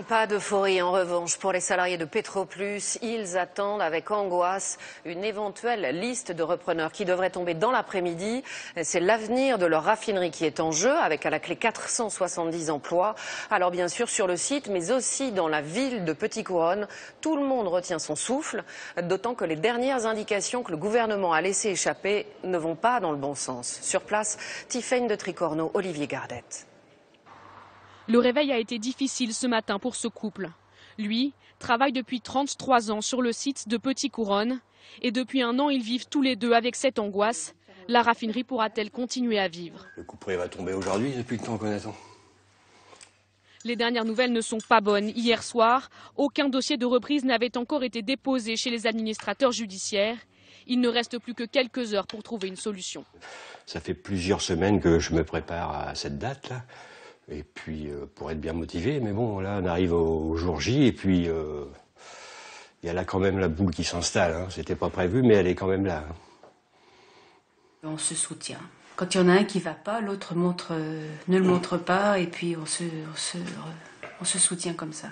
Pas d'euphorie en revanche pour les salariés de Petroplus. Ils attendent avec angoisse une éventuelle liste de repreneurs qui devrait tomber dans l'après-midi. C'est l'avenir de leur raffinerie qui est en jeu, avec à la clé 470 emplois. Alors bien sûr sur le site, mais aussi dans la ville de Petit-Couronne, tout le monde retient son souffle, d'autant que les dernières indications que le gouvernement a laissées échapper ne vont pas dans le bon sens. Sur place, Tiffaine de Tricorneau, Olivier Gardette. Le réveil a été difficile ce matin pour ce couple. Lui travaille depuis 33 ans sur le site de Petit-Couronne et depuis un an, ils vivent tous les deux avec cette angoisse. La raffinerie pourra-t-elle continuer à vivre? Le couperet va tomber aujourd'hui depuis le temps qu'on attend. Les dernières nouvelles ne sont pas bonnes. Hier soir, aucun dossier de reprise n'avait encore été déposé chez les administrateurs judiciaires. Il ne reste plus que quelques heures pour trouver une solution. Ça fait plusieurs semaines que je me prépare à cette date-là. Et puis, pour être bien motivé, mais bon, là, on arrive au jour J, et puis, il y a là quand même la boule qui s'installe. Hein. C'était pas prévu, mais elle est quand même là. Hein. On se soutient. Quand il y en a un qui va pas, l'autre ne le montre pas, et puis on se soutient comme ça.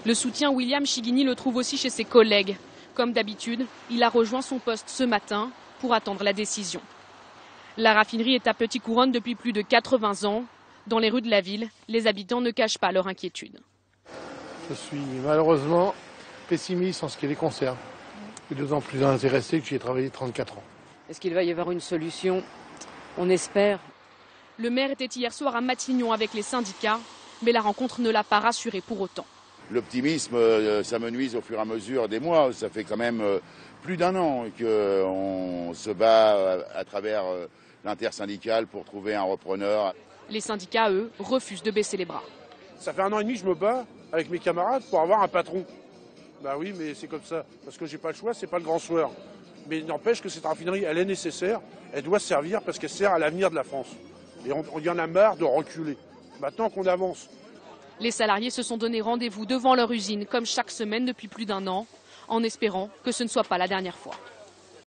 Le soutien, William Chiguini le trouve aussi chez ses collègues. Comme d'habitude, il a rejoint son poste ce matin pour attendre la décision. La raffinerie est à Petit-Couronne depuis plus de 80 ans. Dans les rues de la ville, les habitants ne cachent pas leur inquiétude. Je suis malheureusement pessimiste en ce qui les concerne. Je suis d'autant plus intéressé que j'y ai travaillé 34 ans. Est-ce qu'il va y avoir une solution? On espère. Le maire était hier soir à Matignon avec les syndicats, mais la rencontre ne l'a pas rassuré pour autant. L'optimisme, ça me nuise au fur et à mesure des mois. Ça fait quand même plus d'un an qu'on se bat à travers l'intersyndicale pour trouver un repreneur. Les syndicats, eux, refusent de baisser les bras. Ça fait un an et demi que je me bats avec mes camarades pour avoir un patron. Bah oui, mais c'est comme ça. Parce que j'ai pas le choix, c'est pas le grand soir. Mais il n'empêche que cette raffinerie, elle est nécessaire. Elle doit servir parce qu'elle sert à l'avenir de la France. Et on y en a marre de reculer. Maintenant qu'on avance. Les salariés se sont donné rendez-vous devant leur usine, comme chaque semaine depuis plus d'un an, en espérant que ce ne soit pas la dernière fois.